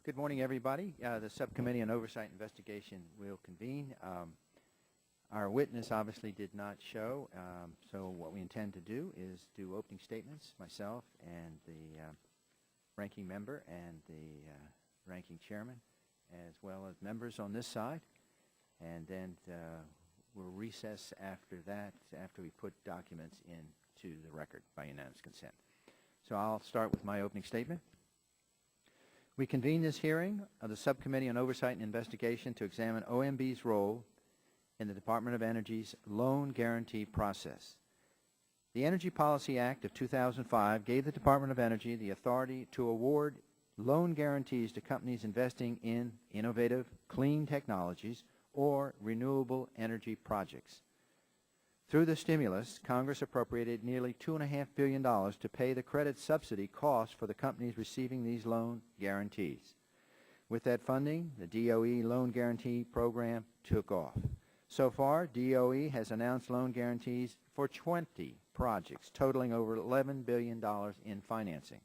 Good morning, everybody. The Subcommittee on Oversight Investigation will convene. Our witness obviously did not show, so what we intend to do is do opening statements, myself and the ranking member and the ranking chairman, as well as members on this side, and then we'll recess after that, after we put documents into the record by unanimous consent. So I'll start with my opening statement. We convene this hearing of the Subcommittee on Oversight and Investigation to examine OMB's role in the Department of Energy's loan guarantee process. The Energy Policy Act of 2005 gave the Department of Energy the authority to award loan guarantees to companies investing in innovative, clean technologies or renewable energy projects. Through the stimulus, Congress appropriated nearly $2.5 billion to pay the credit subsidy costs for the companies receiving these loan guarantees. With that funding, the DOE loan guarantee program took off. So far, DOE has announced loan guarantees for 20 projects, totaling over $11 billion in financing.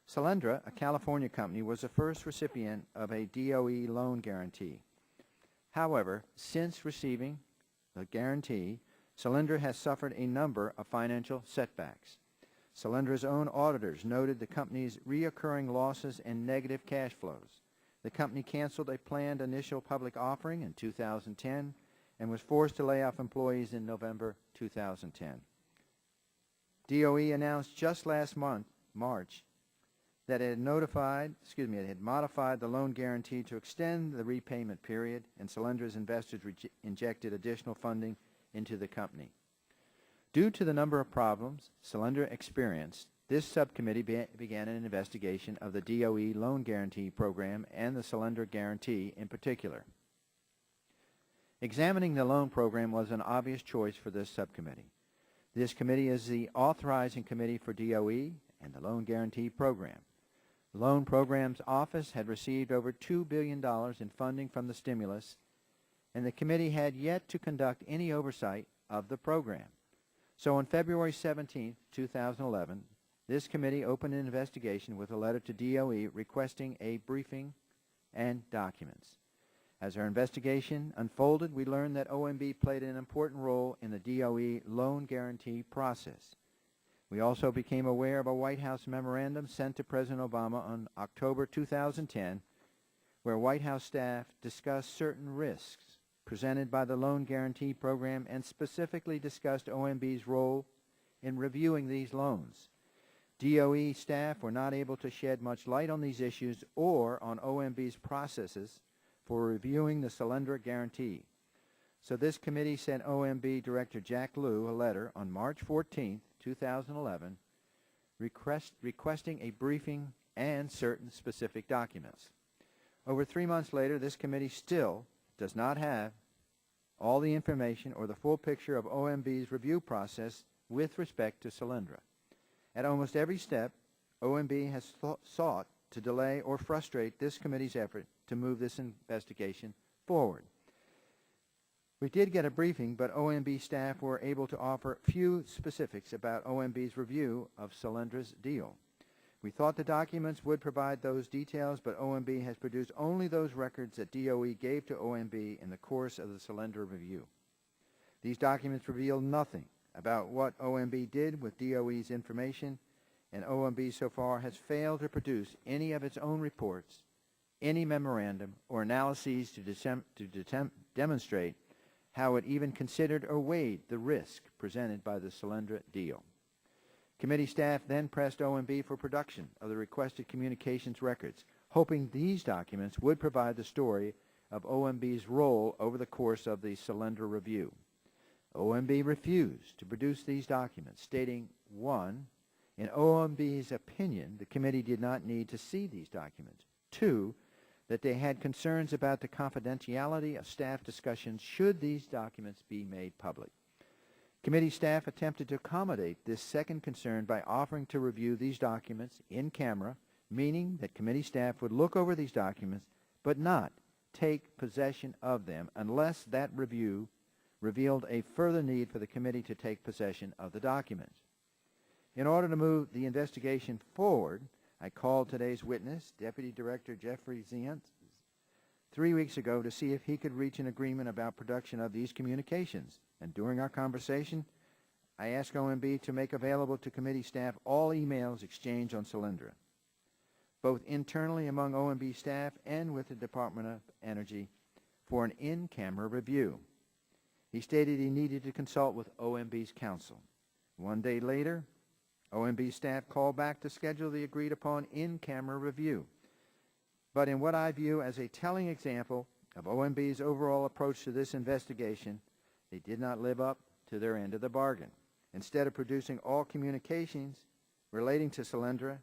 Solyndra, a California company, was the first recipient of a DOE loan guarantee. However, since receiving the guarantee, Solyndra has suffered a number of financial setbacks. Solyndra's own auditors noted the company's reoccurring losses and negative cash flows. The company canceled a planned initial public offering in 2010 and was forced to lay off employees in November 2010. DOE announced just last month, March, that it had modified the loan guarantee to extend the repayment period, and Solyndra's investors injected additional funding into the company. Due to the number of problems Solyndra experienced, this subcommittee began an investigation of the DOE loan guarantee program and the Solyndra guarantee in particular. Examining the loan program was an obvious choice for this subcommittee. This committee is the authorizing committee for DOE and the loan guarantee program. The Loan Programs Office had received over $2 billion in funding from the stimulus, and the committee had yet to conduct any oversight of the program. So on February 17, 2011, this committee opened an investigation with a letter to DOE requesting a briefing and documents. As our investigation unfolded, we learned that OMB played an important role in the DOE loan guarantee process. We also became aware of a White House memorandum sent to President Obama on October 2010, where White House staff discussed certain risks presented by the loan guarantee program and specifically discussed OMB's role in reviewing these loans. DOE staff were not able to shed much light on these issues or on OMB's processes for reviewing the Solyndra guarantee. So this committee sent OMB Director Jack Lew a letter on March 14, 2011, requesting a briefing and certain specific documents. Over 3 months later, this committee still does not have all the information or the full picture of OMB's review process with respect to Solyndra. At almost every step, OMB has sought to delay or frustrate this committee's effort to move this investigation forward. We did get a briefing, but OMB staff were able to offer few specifics about OMB's review of Solyndra's deal. We thought the documents would provide those details, but OMB has produced only those records that DOE gave to OMB in the course of the Solyndra review. These documents reveal nothing about what OMB did with DOE's information, and OMB so far has failed to produce any of its own reports, any memorandum, or analyses to demonstrate how it even considered or weighed the risk presented by the Solyndra deal. Committee staff then pressed OMB for production of the requested communications records, hoping these documents would provide the story of OMB's role over the course of the Solyndra review. OMB refused to produce these documents, stating, 1, in OMB's opinion, the committee did not need to see these documents. 2, that they had concerns about the confidentiality of staff discussions should these documents be made public. Committee staff attempted to accommodate this second concern by offering to review these documents in camera, meaning that committee staff would look over these documents but not take possession of them unless that review revealed a further need for the committee to take possession of the documents. In order to move the investigation forward, I called today's witness, Deputy Director Jeffrey Zients, 3 weeks ago to see if he could reach an agreement about production of these communications. And during our conversation, I asked OMB to make available to committee staff all emails exchanged on Solyndra, both internally among OMB staff and with the Department of Energy, for an in-camera review. He stated he needed to consult with OMB's counsel. 1 day later, OMB staff called back to schedule the agreed-upon in-camera review. But in what I view as a telling example of OMB's overall approach to this investigation, they did not live up to their end of the bargain. Instead of producing all communications relating to Solyndra,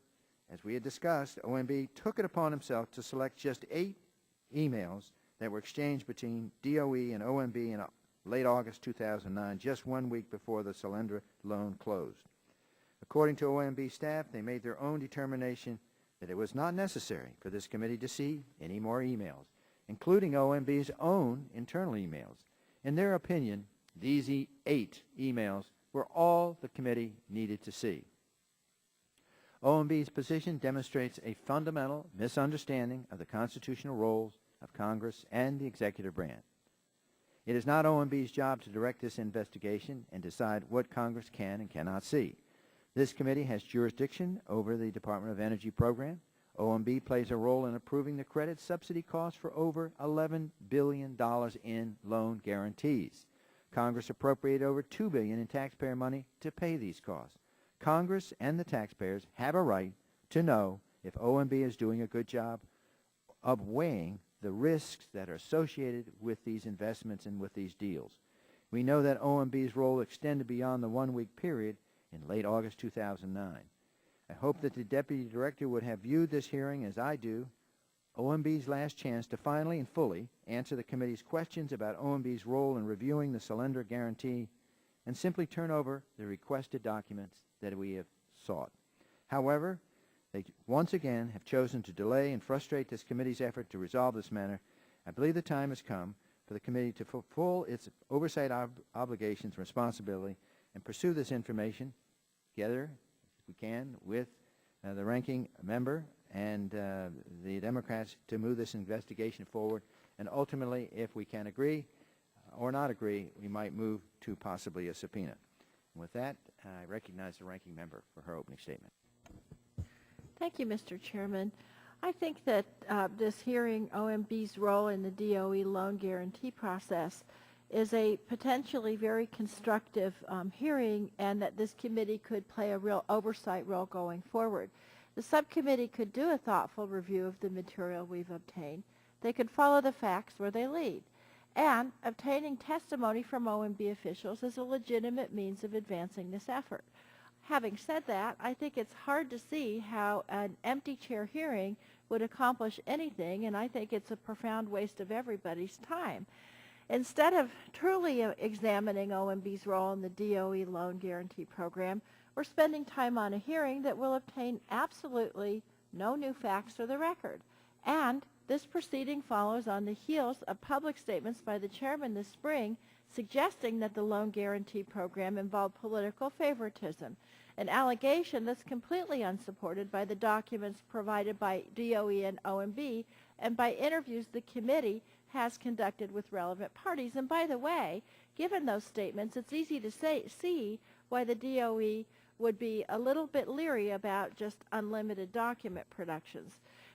as we had discussed, OMB took it upon himself to select just 8 emails that were exchanged between DOE and OMB in late August 2009, just 1 week before the Solyndra loan closed. According to OMB staff, they made their own determination that it was not necessary for this committee to see any more emails, including OMB's own internal emails. In their opinion, these 8 emails were all the committee needed to see. OMB's position demonstrates a fundamental misunderstanding of the constitutional roles of Congress and the executive branch. It is not OMB's job to direct this investigation and decide what Congress can and cannot see. This committee has jurisdiction over the Department of Energy program. OMB plays a role in approving the credit subsidy costs for over $11 billion in loan guarantees. Congress appropriated over $2 billion in taxpayer money to pay these costs. Congress and the taxpayers have a right to know if OMB is doing a good job of weighing the risks that are associated with these investments and with these deals. We know that OMB's role extended beyond the 1 week period in late August 2009. I hope that the Deputy Director would have viewed this hearing as I do, OMB's last chance to finally and fully answer the committee's questions about OMB's role in reviewing the Solyndra guarantee and simply turn over the requested documents that we have sought. However, they once again have chosen to delay and frustrate this committee's effort to resolve this matter. I believe the time has come for the committee to fulfill its oversight obligations and responsibility and pursue this information together, if we can, with the ranking member and the Democrats to move this investigation forward. And ultimately, if we can agree or not agree, we might move to possibly a subpoena. And with that, I recognize the ranking member for her opening statement. Thank you, Mr. Chairman. I think that this hearing, OMB's role in the DOE loan guarantee process, is a potentially very constructive hearing, and that this committee could play a real oversight role going forward. The subcommittee could do a thoughtful review of the material we've obtained. They could follow the facts where they lead. And obtaining testimony from OMB officials is a legitimate means of advancing this effort. Having said that, I think it's hard to see how an empty chair hearing would accomplish anything, and I think it's a profound waste of everybody's time. Instead of truly examining OMB's role in the DOE loan guarantee program, we're spending time on a hearing that will obtain absolutely no new facts for the record. And this proceeding follows on the heels of public statements by the chairman this spring suggesting that the loan guarantee program involved political favoritism, an allegation that's completely unsupported by the documents provided by DOE and OMB and by interviews the committee has conducted with relevant parties. And by the way, given those statements, it's easy to see why the DOE would be a little bit leery about just unlimited document productions.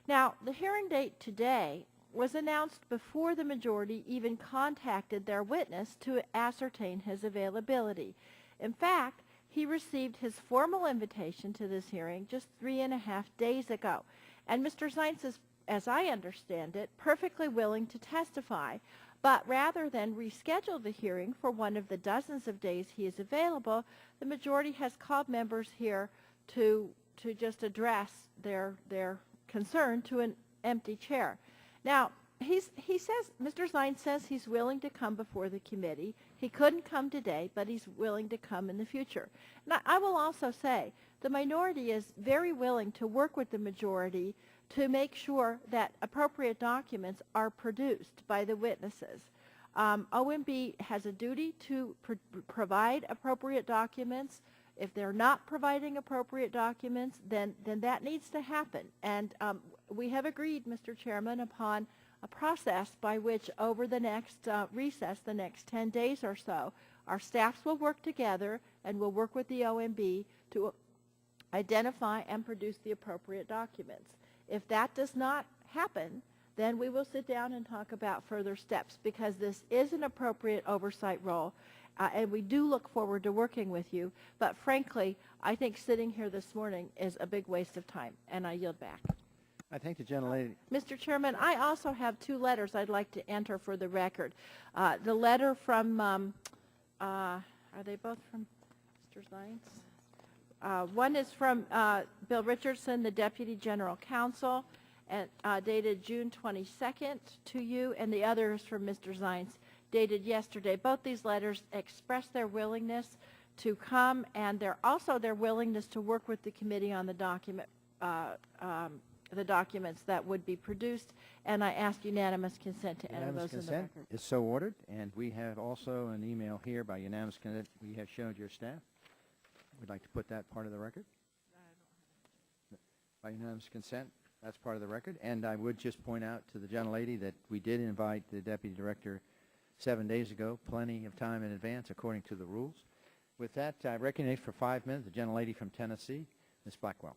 Now, the hearing date today was announced before the majority even contacted their witness to ascertain his availability. In fact, he received his formal invitation to this hearing just 3.5 days ago. And Mr. Zients is, as I understand it, perfectly willing to testify. But rather than reschedule the hearing for one of the dozens of days he is available, the majority has called members here to just address their concern to an empty chair. Now, he says, Mr. Zients says he's willing to come before the committee. He couldn't come today, but he's willing to come in the future. And I will also say the minority is very willing to work with the majority to make sure that appropriate documents are produced by the witnesses. OMB has a duty to provide appropriate documents. If they're not providing appropriate documents, then that needs to happen. And we have agreed, Mr. Chairman, upon a process by which over the next recess, the next 10 days or so, our staffs will work together and will work with the OMB to identify and produce the appropriate documents. If that does not happen, then we will sit down and talk about further steps, because this is an appropriate oversight role, and we do look forward to working with you. But frankly, I think sitting here this morning is a big waste of time, and I yield back. I thank the gentlelady. Mr. Chairman, I also have 2 letters I'd like to enter for the record. The letter from, are they both from Mr. Zients? One is from Bill Richardson, the Deputy General Counsel, and, dated June 22nd to you, and the other is from Mr. Zients, dated yesterday. Both these letters express their willingness to come, and also their willingness to work with the committee on the documents that would be produced, and I ask unanimous consent to enter those in the record. Unanimous consent is so ordered, and we have also an email here by unanimous consent we have showed your staff. We'd like to put that part of the record. By unanimous consent, that's part of the record. And I would just point out to the gentlelady that we did invite the Deputy Director 7 days ago, plenty of time in advance according to the rules. With that, I recognize for 5 minutes the gentlelady from Tennessee, Ms. Blackwell.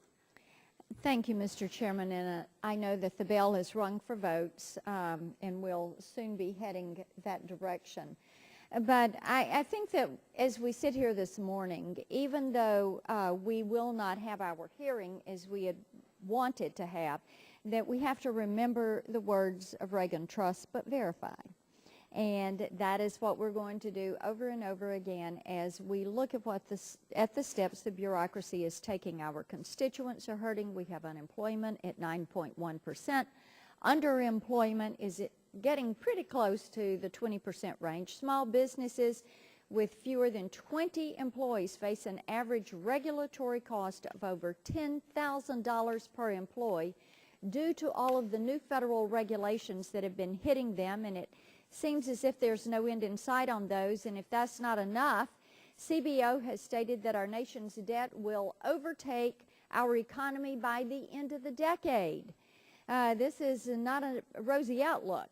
Thank you, Mr. Chairman, and I know that the bell is rung for votes, and we'll soon be heading that direction. But I think that as we sit here this morning, even though we will not have our hearing as we had wanted to have, that we have to remember the words of Reagan, trust but verify. And that is what we're going to do over and over again as we look at the steps the bureaucracy is taking. Our constituents are hurting. We have unemployment at 9.1%. Underemployment is getting pretty close to the 20% range. Small businesses with fewer than 20 employees face an average regulatory cost of over $10,000 per employee due to all of the new federal regulations that have been hitting them, and it seems as if there's no end in sight on those. And if that's not enough, CBO has stated that our nation's debt will overtake our economy by the end of the decade. This is not a rosy outlook.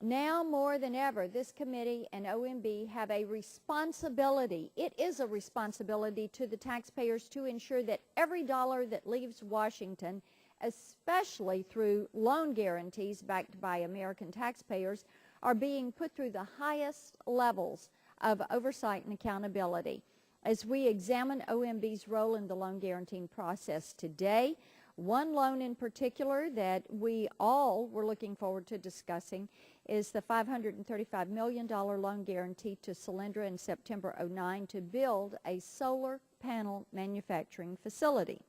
Now more than ever, this committee and OMB have a responsibility. It is a responsibility to the taxpayers to ensure that every dollar that leaves Washington, especially through loan guarantees backed by American taxpayers, are being put through the highest levels of oversight and accountability. As we examine OMB's role in the loan guaranteeing process today, one loan in particular that we all were looking forward to discussing is the $535 million loan guarantee to Solyndra in September '09 to build a solar panel manufacturing facility.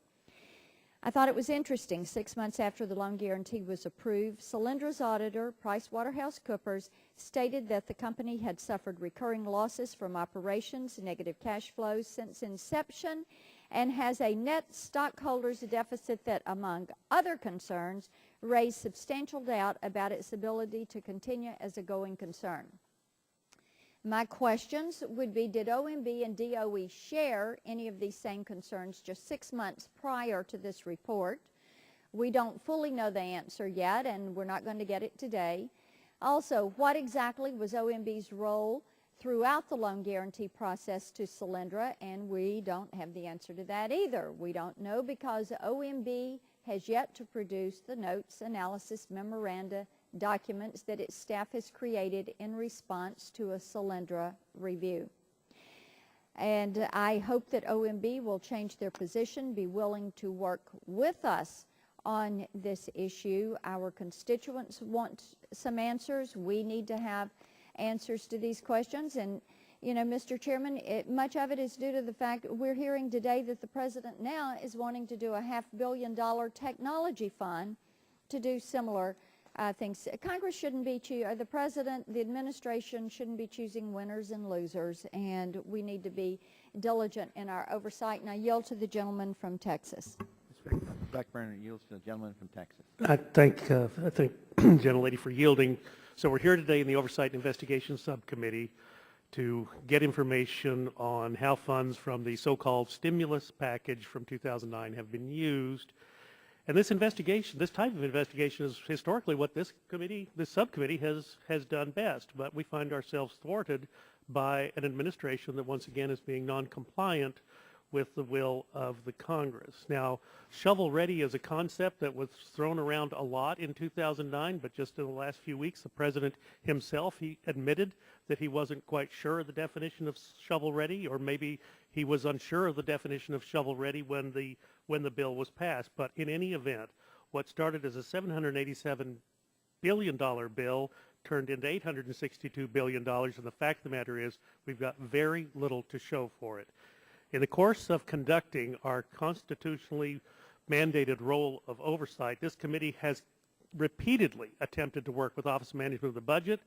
I thought it was interesting. 6 months after the loan guarantee was approved, Solyndra's auditor, PricewaterhouseCoopers, stated that the company had suffered recurring losses from operations, negative cash flows since inception, and has a net stockholders deficit that, among other concerns, raised substantial doubt about its ability to continue as a going concern. My questions would be, did OMB and DOE share any of these same concerns just 6 months prior to this report? We don't fully know the answer yet, and we're not going to get it today. Also, what exactly was OMB's role throughout the loan guarantee process to Solyndra? And we don't have the answer to that either. We don't know because OMB has yet to produce the notes, analysis, memoranda, documents that its staff has created in response to a Solyndra review. And I hope that OMB will change their position, be willing to work with us on this issue. Our constituents want some answers. We need to have answers to these questions. And, you know, Mr. Chairman, much of it is due to the fact that we're hearing today that the president now is wanting to do a $500 million technology fund to do similar things. Congress shouldn't be the president, the administration shouldn't be choosing winners and losers, and we need to be diligent in our oversight. And I yield to the gentleman from Texas. Blackburn yields to the gentleman from Texas. I thank gentlelady for yielding. So we're here today in the Oversight and Investigation Subcommittee to get information on how funds from the so-called stimulus package from 2009 have been used. And this investigation, this type of investigation, is historically what this subcommittee has done best. But we find ourselves thwarted by an administration that once again is being non-compliant with the will of the Congress. Now, shovel-ready is a concept that was thrown around a lot in 2009, but just in the last few weeks, the President himself, he admitted that he wasn't quite sure of the definition of shovel-ready, or maybe he was unsure of the definition of shovel-ready when the bill was passed. But in any event, what started as a $787 billion bill turned into $862 billion, and the fact of the matter is we've got very little to show for it. In the course of conducting our constitutionally mandated role of oversight, this committee has repeatedly attempted to work with Office of Management of the Budget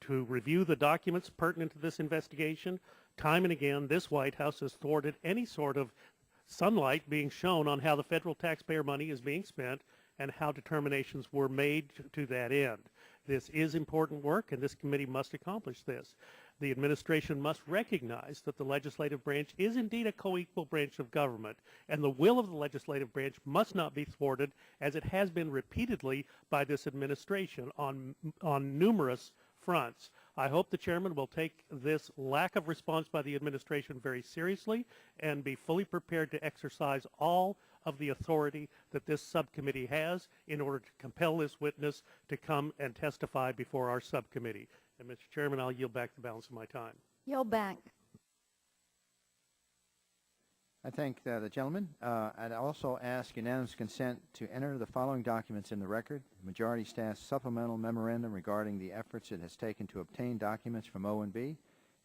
to review the documents pertinent to this investigation. Time and again, this White House has thwarted any sort of sunlight being shown on how the federal taxpayer money is being spent and how determinations were made to that end. This is important work, and this committee must accomplish this. The administration must recognize that the legislative branch is indeed a co-equal branch of government, and the will of the legislative branch must not be thwarted, as it has been repeatedly by this administration on numerous fronts. I hope the chairman will take this lack of response by the administration very seriously and be fully prepared to exercise all of the authority that this subcommittee has in order to compel this witness to come and testify before our subcommittee. And Mr. Chairman, I'll yield back the balance of my time. Yield back. I thank the gentleman. I'd also ask unanimous consent to enter the following documents in the record. Majority Staff's supplemental memorandum regarding the efforts it has taken to obtain documents from OMB,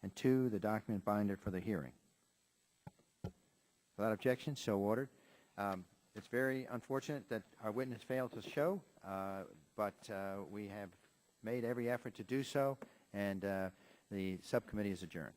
and 2, the document binder for the hearing. Without objection, so ordered. It's very unfortunate that our witness failed to show, but we have made every effort to do so, and the subcommittee is adjourned.